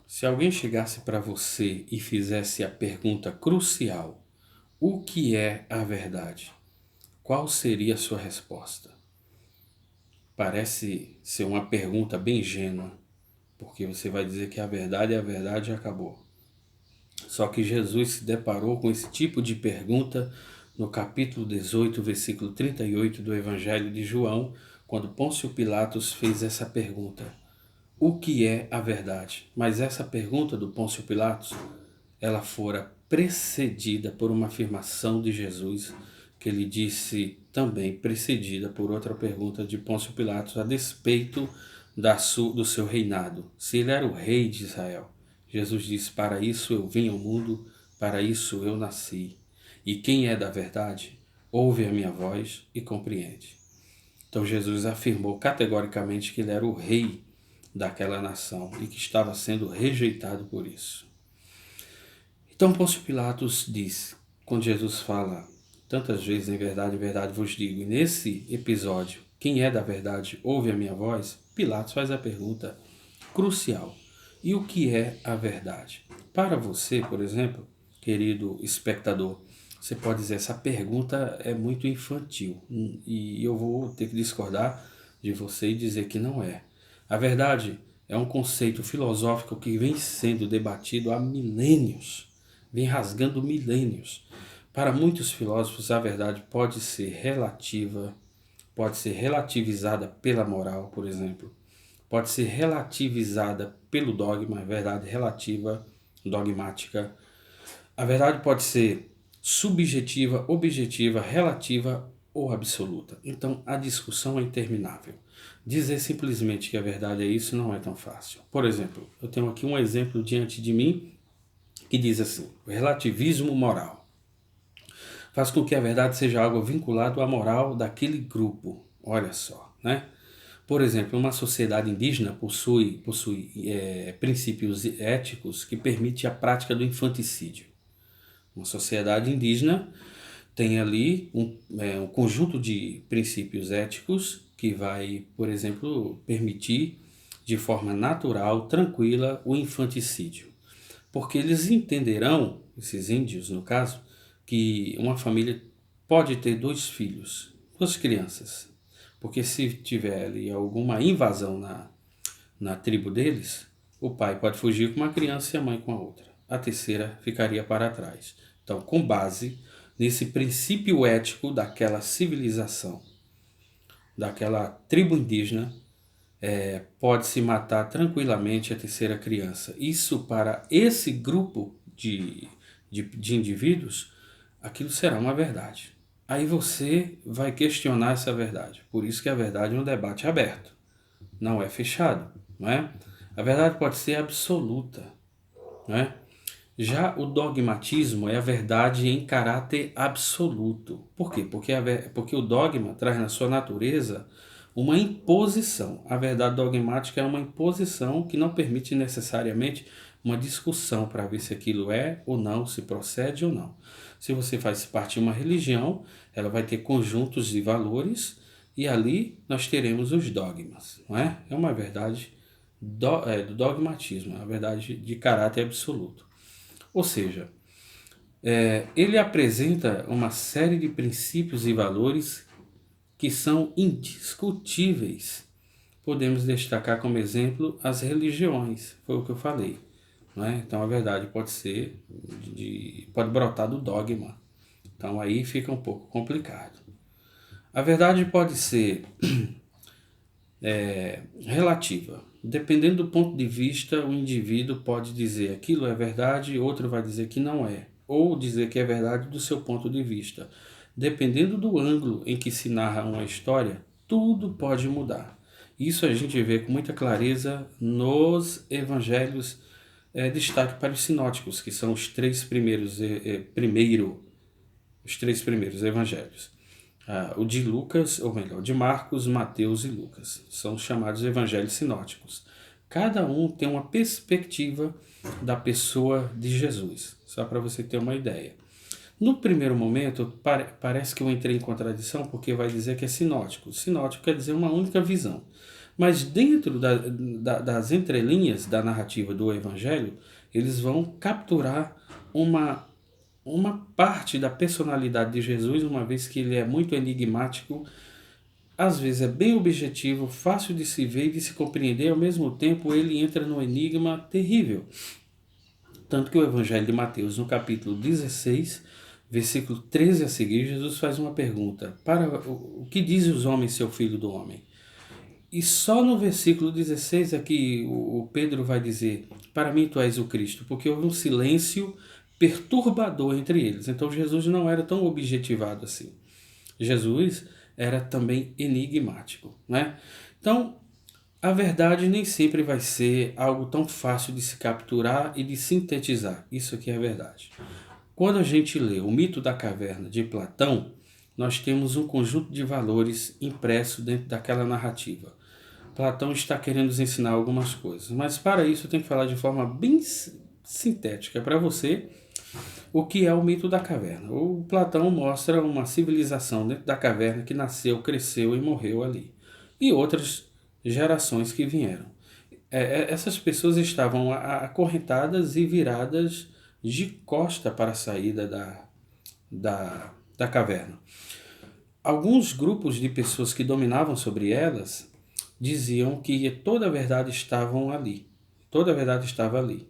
Se alguém chegasse para você e fizesse a pergunta crucial: o que é a verdade? Qual seria a sua resposta? Parece ser uma pergunta bem ingênua, porque você vai dizer que a verdade é a verdade e acabou. Só que Jesus se deparou com esse tipo de pergunta no capítulo 18, versículo 38 do Evangelho de João, quando Pôncio Pilatos fez essa pergunta: o que é a verdade? Mas essa pergunta do Pôncio Pilatos, ela fora precedida por uma afirmação de Jesus, que ele disse também precedida por outra pergunta de Pôncio Pilatos a despeito do seu reinado. Se ele era o rei de Israel, Jesus disse: para isso eu vim ao mundo, para isso eu nasci. E quem é da verdade, ouve a minha voz e compreende. Então Jesus afirmou categoricamente que ele era o rei daquela nação e que estava sendo rejeitado por isso. Então Pôncio Pilatos diz, quando Jesus fala tantas vezes em verdade vos digo, e nesse episódio, quem é da verdade ouve a minha voz, Pilatos faz a pergunta crucial: e o que é a verdade? Para você, por exemplo, querido espectador, você pode dizer, essa pergunta é muito infantil, e eu vou ter que discordar de você e dizer que não é. A verdade é um conceito filosófico que vem sendo debatido há milênios, vem rasgando milênios. Para muitos filósofos, a verdade pode ser relativa, pode ser relativizada pela moral, por exemplo, pode ser relativizada pelo dogma, verdade relativa, dogmática. A verdade pode ser subjetiva, objetiva, relativa ou absoluta. Então a discussão é interminável. Dizer simplesmente que a verdade é isso não é tão fácil. Por exemplo, eu tenho aqui um exemplo diante de mim que diz assim: o relativismo moral faz com que a verdade seja algo vinculado à moral daquele grupo. Olha só, né? Por exemplo, uma sociedade indígena possui princípios éticos que permitem a prática do infanticídio. Uma sociedade indígena tem ali um conjunto de princípios éticos que vai, por exemplo, permitir de forma natural, tranquila, o infanticídio. Porque eles entenderão, esses índios no caso, que uma família pode ter dois filhos, duas crianças. Porque se tiver ali alguma invasão na tribo deles, o pai pode fugir com uma criança e a mãe com a outra. A terceira ficaria para trás. Então, com base nesse princípio ético daquela civilização, daquela tribo indígena, pode-se matar tranquilamente a terceira criança. Isso para esse grupo de indivíduos, aquilo será uma verdade. Aí você vai questionar essa verdade. Por isso que a verdade é um debate aberto, não é fechado, não é? A verdade pode ser absoluta, não é? Já o dogmatismo é a verdade em caráter absoluto. Por quê? Porque o dogma traz na sua natureza uma imposição. A verdade dogmática é uma imposição que não permite necessariamente uma discussão para ver se aquilo é ou não, se procede ou não. Se você faz parte de uma religião, ela vai ter conjuntos de valores e ali nós teremos os dogmas, não é? É uma verdade do dogmatismo, é uma verdade de caráter absoluto. Ou seja, ele apresenta uma série de princípios e valores que são indiscutíveis. Podemos destacar como exemplo as religiões, foi o que eu falei. Não é? Então a verdade pode ser, pode brotar do dogma. Então aí fica um pouco complicado. A verdade pode ser relativa. Dependendo do ponto de vista, o indivíduo pode dizer aquilo é verdade, outro vai dizer que não é, ou dizer que é verdade do seu ponto de vista. Dependendo do ângulo em que se narra uma história, tudo pode mudar. Isso a gente vê com muita clareza nos evangelhos, destaque para os sinóticos, que são os três primeiros, os três primeiros evangelhos. O de Lucas, ou melhor, de Marcos, Mateus e Lucas. São chamados evangelhos sinóticos. Cada um tem uma perspectiva da pessoa de Jesus, só para você ter uma ideia. No primeiro momento, parece que eu entrei em contradição porque vai dizer que é sinótico. Sinótico quer dizer uma única visão. Mas dentro das entrelinhas da narrativa do Evangelho, eles vão capturar uma parte da personalidade de Jesus, uma vez que ele é muito enigmático, às vezes é bem objetivo, fácil de se ver e de se compreender, ao mesmo tempo ele entra num enigma terrível. Tanto que o Evangelho de Mateus, no capítulo 16, versículo 13 a seguir, Jesus faz uma pergunta: para o que dizem os homens, seu filho do homem? E só no versículo 16 é que o Pedro vai dizer: para mim tu és o Cristo, porque houve um silêncio perturbador entre eles. Então Jesus não era tão objetivado assim. Jesus era também enigmático, né? Então, a verdade nem sempre vai ser algo tão fácil de se capturar e de sintetizar. Isso aqui é a verdade. Quando a gente lê o Mito da Caverna de Platão, nós temos um conjunto de valores impresso dentro daquela narrativa. Platão está querendo nos ensinar algumas coisas, mas para isso eu tenho que falar de forma bem sintética para você o que é o mito da caverna. O Platão mostra uma civilização dentro da caverna que nasceu, cresceu e morreu ali. E outras gerações que vieram. Essas pessoas estavam acorrentadas e viradas de costa para a saída da caverna. Alguns grupos de pessoas que dominavam sobre elas diziam que toda a verdade estava ali. Toda a verdade estava ali.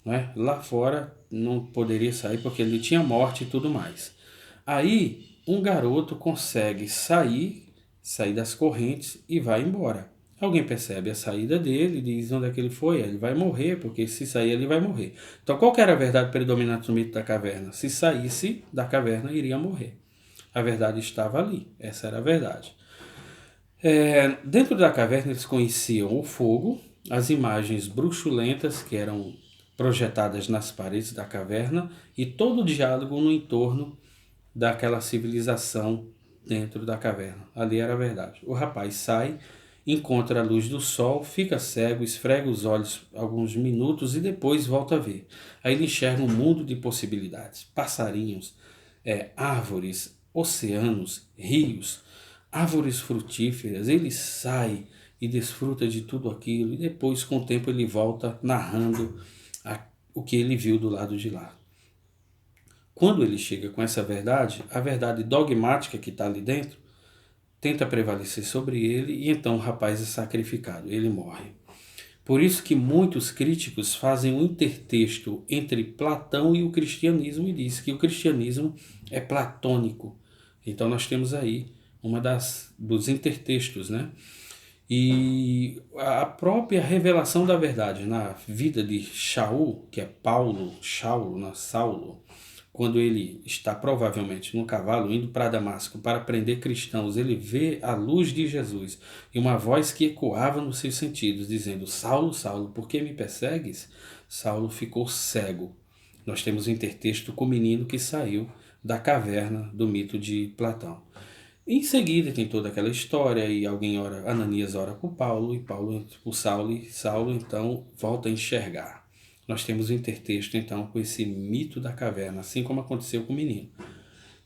Né? Lá fora não poderia sair porque ele tinha morte e tudo mais. Aí um garoto consegue sair das correntes e vai embora. Alguém percebe a saída dele e diz onde é que ele foi. Ele vai morrer, porque se sair ele vai morrer. Então qual que era a verdade predominante no mito da caverna? Se saísse da caverna, iria morrer. A verdade estava ali, essa era a verdade. Dentro da caverna eles conheciam o fogo, as imagens bruxulentas que eram projetadas nas paredes da caverna e todo o diálogo no entorno daquela civilização dentro da caverna. Ali era a verdade. O rapaz sai, encontra a luz do sol, fica cego, esfrega os olhos alguns minutos e depois volta a ver. Aí ele enxerga um mundo de possibilidades, passarinhos, árvores, oceanos, rios, árvores frutíferas. Ele sai e desfruta de tudo aquilo e depois, com o tempo, ele volta narrando o que ele viu do lado de lá. Quando ele chega com essa verdade, a verdade dogmática que está ali dentro tenta prevalecer sobre ele e então o rapaz é sacrificado, ele morre. Por isso que muitos críticos fazem um intertexto entre Platão e o cristianismo e diz que o cristianismo é platônico. Então nós temos aí uma dos intertextos, né? E a própria revelação da verdade na vida de Shaul, que é Saulo, quando ele está provavelmente num cavalo indo para Damasco para prender cristãos, ele vê a luz de Jesus e uma voz que ecoava nos seus sentidos, dizendo: Saulo, Saulo, por que me persegues? Saulo ficou cego. Nós temos um intertexto com o menino que saiu da caverna do mito de Platão. Em seguida tem toda aquela história e Ananias ora por Paulo e Paulo por Saulo e Saulo então volta a enxergar. Nós temos o intertexto então com esse mito da caverna, assim como aconteceu com o menino.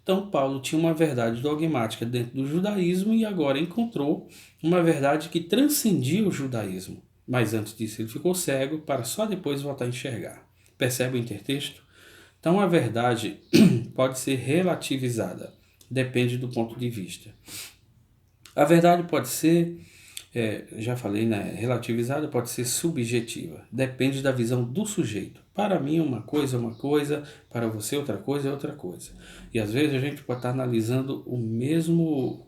Então Paulo tinha uma verdade dogmática dentro do judaísmo e agora encontrou uma verdade que transcendia o judaísmo. Mas antes disso ele ficou cego para só depois voltar a enxergar. Percebe o intertexto? Então a verdade pode ser relativizada. Depende do ponto de vista. A verdade pode ser, já falei, né, relativizada, pode ser subjetiva. Depende da visão do sujeito. Para mim uma coisa é uma coisa, para você outra coisa é outra coisa. E às vezes a gente pode estar analisando o mesmo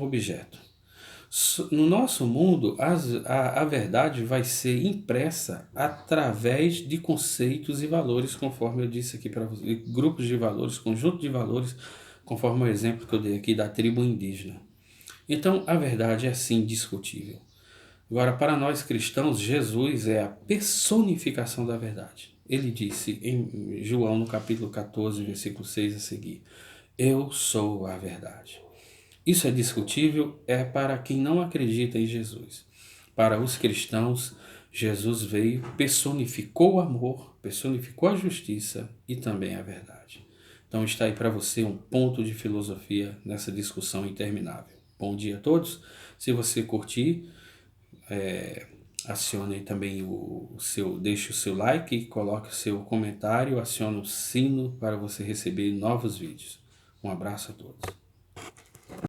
objeto. No nosso mundo, a verdade vai ser impressa através de conceitos e valores, conforme eu disse aqui para você, grupos de valores, conjunto de valores, conforme o exemplo que eu dei aqui da tribo indígena. Então, a verdade é sim discutível. Agora, para nós cristãos, Jesus é a personificação da verdade. Ele disse em João, no capítulo 14, versículo 6 a seguir: Eu sou a verdade. Isso é discutível para quem não acredita em Jesus. Para os cristãos, Jesus veio, personificou o amor, personificou a justiça e também a verdade. Então está aí para você um ponto de filosofia nessa discussão interminável. Bom dia a todos. Se você curtir, acione também deixe o seu like, coloque o seu comentário, acione o sino para você receber novos vídeos. Um abraço a todos.